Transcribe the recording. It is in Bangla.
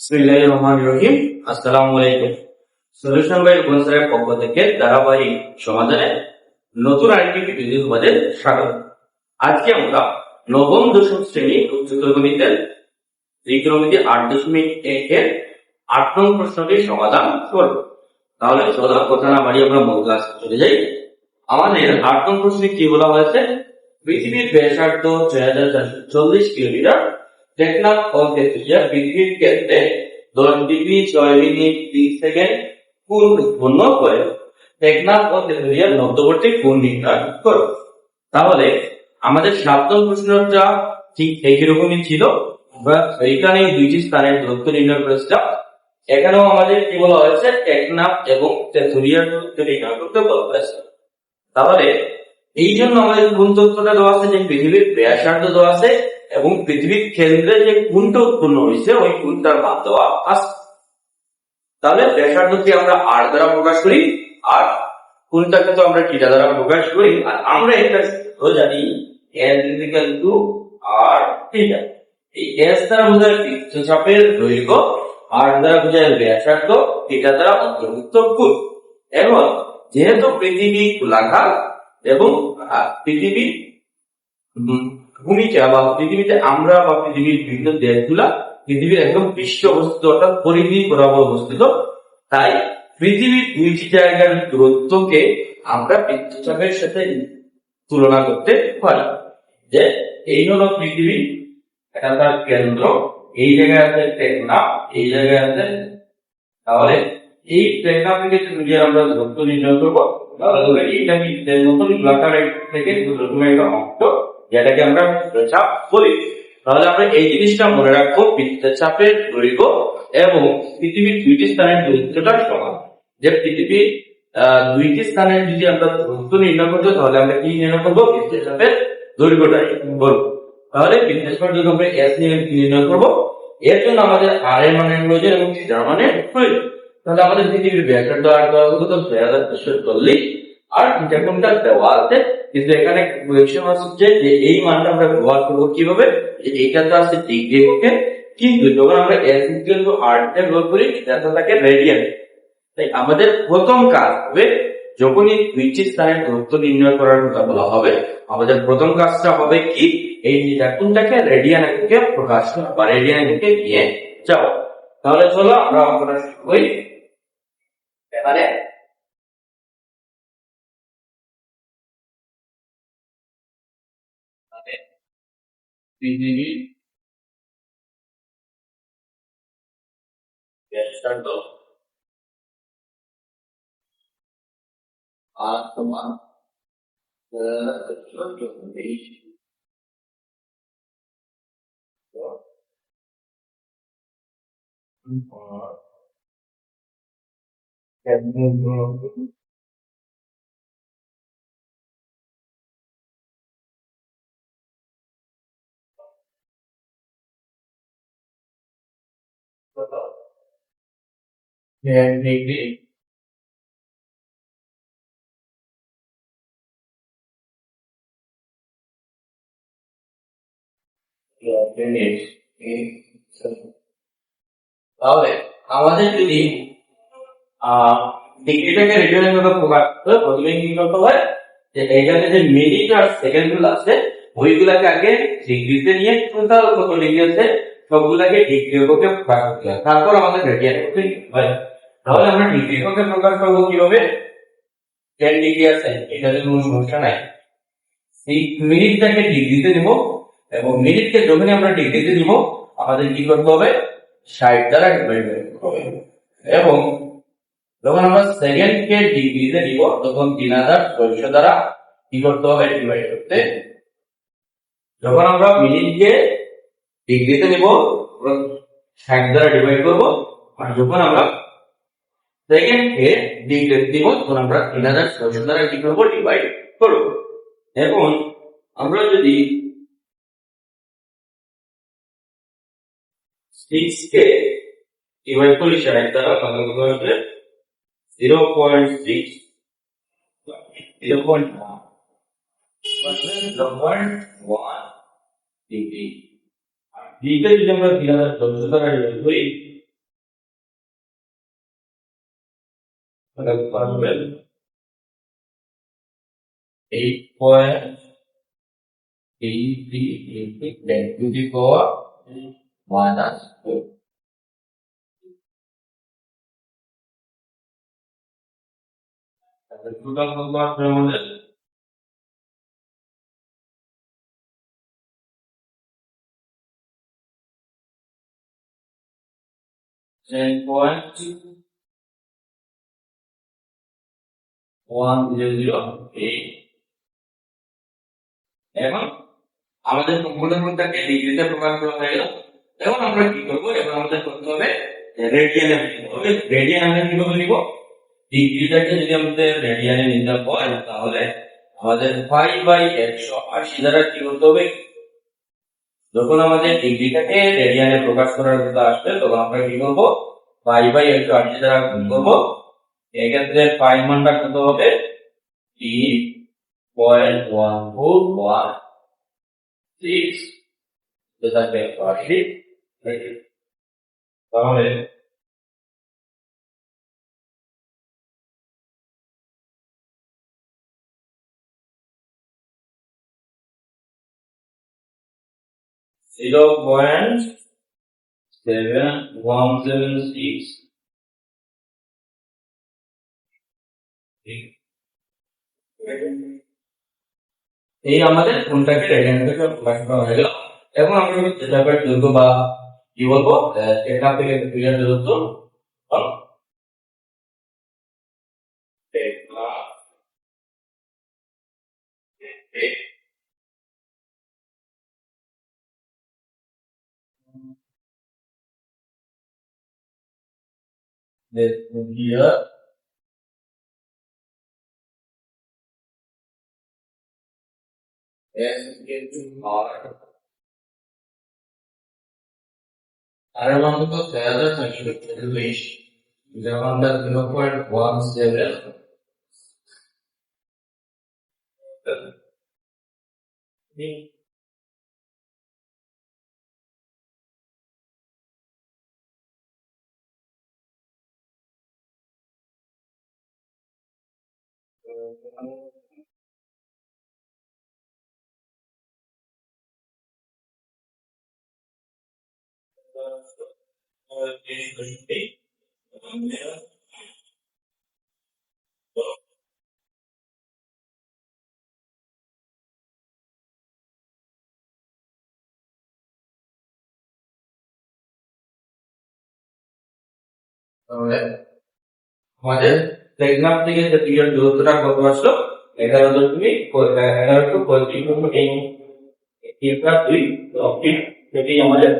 বিসমিল্লাহির রহমানির রহিম। আসসালামু আলাইকুম। সলিউশন বাই বনসারের পক্ষ থেকে ধারাবাহিক সমাধানে নতুন আরেকটি ভিডিও তোমাদের স্বাগত। আজকে আমরা নবম দশম শ্রেণী উচ্চতর গণিতের ত্রিকোণমিতি 8.1 এর 8 নং প্রশ্নটির সমাধান করব। তাহলে চলো কথা না বাড়িয়ে আমরা মূল ক্লাসে চলে যাই। আমাদের 8 নং প্রশ্নে কি বলা হয়েছে? পৃথিবীর ব্যাসার্ধ 6440 কিলোমিটার। টেকনাফ ও তেতুলিয়া পৃথিবীর কেন্দ্রে 10 ডিগ্রি 6 মিনিট 3 সেকেন্ড কোণ উৎপন্ন করে। টেকনাফ ও তেতুলিয়ার মধ্যবর্তী কোণ নির্ণয় করো। তাহলে আমাদের 7 নং প্রশ্নটা ঠিক একই রকমই ছিল। আমরা এইখানে দুইটি স্থানের দূরত্ব নির্ণয় করেছিলাম। এখানেও আমাদের কি বলা হয়েছে? টেকনাফ এবং তেতুলিয়ার দূরত্ব নির্ণয় করতে বলা হয়েছে। তাহলে এই জন্য আমাদের কোন তথ্যটা দেওয়া আছে? যে পৃথিবীর ব্যাসার্ধ দেওয়া আছে এবং পৃথিবীর কেন্দ্রে যে কোণটা উৎপন্ন হয়েছে ওই কোণটার মান দেওয়া আছে। তাহলে ব্যাসার্ধকে আমরা আর দ্বারা প্রকাশ করি আর কোণটাকে তো আমরা থিটা দ্বারা প্রকাশ করি। আর আমরা এটা জানি s r থিটা। এই s দ্বারা বোঝায় বৃত্তচাপের দৈর্ঘ্য, r দ্বারা বোঝায় ব্যাসার্ধ, থিটা দ্বারা অন্তর্ভুক্ত কোণ। এখন যেহেতু পৃথিবী গোলাকার এবং পৃথিবী ভূমিকা বা পৃথিবীতে আমরা বা পৃথিবীর বিভিন্ন দেশগুলা পৃথিবীর একদম বিশ্ব অবস্থিত অর্থাৎ পরিধি বরাবর অবস্থিত, তাই পৃথিবীর দুইটি জায়গার দূরত্বকে আমরা বৃত্তচাপের সাথে তুলনা করতে পারি। যে এই হলো পৃথিবী, এটা তার কেন্দ্র, এই জায়গায় আছে টেকনাফ, এই জায়গায় আছে। তাহলে এই টেকনাফ থেকে যদি আমরা দূরত্ব নির্ণয় করবো, তাহলে এইটা কি নতুন গোলাকার থেকে একটা অংশ যেটাকে আমরা বৃত্তচাপ বলি। তাহলে আমরা এই জিনিসটা মনে রাখবো, বৃত্তচাপের দৈর্ঘ্য এবং পৃথিবীর দুইটি স্থানের দূরত্বটা সমান। যে পৃথিবীর দুইটি স্থানের যদি আমরা দূরত্ব নির্ণয় করবো, তাহলে আমরা কি নির্ণয় করবো? বৃত্তচাপের দৈর্ঘ্যটা বলবো। তাহলে বৃত্তচাপের দৈর্ঘ্য আমরা s নির্ণয় করবো। এর জন্য আমাদের r এর মানের প্রয়োজন এবং থিটার মানের প্রয়োজন। তাহলে আমাদের পৃথিবীর ব্যাসার্ধ আর দেওয়া হলো 6440 আর থিটা কোণটা দেওয়া আছে, কিন্তু এখানে কোয়েশ্চন আসছে যে এই মানটা আমরা ব্যবহার করবো কিভাবে? এইটা তো আছে ডিগ্রি এককে, কিন্তু যখন আমরা s r তে ব্যবহার করি এটা তো থাকে রেডিয়ান। তাই আমাদের প্রথম কাজ হবে, যখনই দুইটি স্থানের দূরত্ব নির্ণয় করার কথা বলা হবে, আমাদের প্রথম কাজটা হবে কি? এই থিটা কোণটাকে রেডিয়ান এককে প্রকাশ করা বা রেডিয়ান এককে নিয়ে যাও। তাহলে চলো আমরা অঙ্কটা শুরু করি। এবারে পৃথিবীর ব্যাসার্ধ আর সমান 6440 ডিগ্রি তাহলে আমাদের যদি ডিগ্রিটাকে রেডিয়ানের মধ্যে প্রকাশ করতে প্রথমে কি করতে হয়? যে এইখানে যে মিনিট আর সেকেন্ড গুলো আছে ওইগুলাকে আগে ডিগ্রিতে নিয়ে টোটাল কত ডিগ্রি আছে সবগুলাকে ডিগ্রি এককে প্রকাশ করতে হয়, তারপর আমাদের রেডিয়ান এককে হয়। তাহলে আমরা ডিগ্রি এককে প্রকাশ করবো কিভাবে? 10 ডিগ্রি আছে, এটাতে কোনো সমস্যা নাই। এই মিনিটটাকে ডিগ্রিতে নিব এবং মিনিটকে যখনই আমরা ডিগ্রিতে নিব আমাদের কি করতে হবে? 60 দ্বারা ডিভাইড করতে হবে। এবং যখন আমরা সেকেন্ডকে ডিগ্রিতে নিব তখন 3600 দ্বারা কি করতে হবে? ডিভাইড করতে। যখন আমরা মিনিটকে ডিগ্রিতে নিব 60 দ্বারা ডিভাইড করব, আর যখন আমরা সেকেন্ডকে ডিগ্রিতে নিব তখন আমরা 3600 দ্বারা কি করব? ডিভাইড করব। এখন আমরা যদি 6 কে ডিভাইড করি 60 দ্বারা তাহলে কত আসবে? 0.6 0.1 ডিগ্রি। আর ডিগ্রি যদি আমরা 3600 দ্বারা ডিভাইড করি পারবেন 8.83 10 to the power minus 4. Total number আসবে আমাদের 10.1008। এখন আমাদের সম্পূর্ণ কোণটাকে ডিগ্রিতে প্রকাশ করা হয়ে গেল। এখন আমরা কি করবো, এখন আমাদের করতে হবে রেডিয়ানে। রেডিয়ান আমরা কিভাবে নিব, ডিগ্রিটাকে যদি আমাদের রেডিয়ানে নিতে হয় তাহলে আমাদের 5/180 দ্বারা কি করতে হবে, যখন আমাদের ডিগ্রিটাকে রেডিয়ানে প্রকাশ করার কথা আসবে তখন আমরা কি করবো, 5/180 দ্বারা গুণ করবো। এক্ষেত্রে পাই মানটা কত হবে, 3.1416 থাকবে 80। তাহলে (0.7176) এই আমাদের কোনটাকে রেডিয়ানে প্রকাশ করা হয়ে গেল। এখন আমরা যেটাকে দৈর্ঘ্য বা কি বলবো, এটা থেকে ক্লিয়ার দূরত্ব here S into R আর এর মান কত 6440, যেমন আমরা 0.17 তাহলে আমাদের টেলিগ্রাফ থেকে যে পিরিয়ড দূরত্বটা কত আসলো, 1135 এই টেলিগ্রাফ 2 অপটিক, সেটাই আমাদের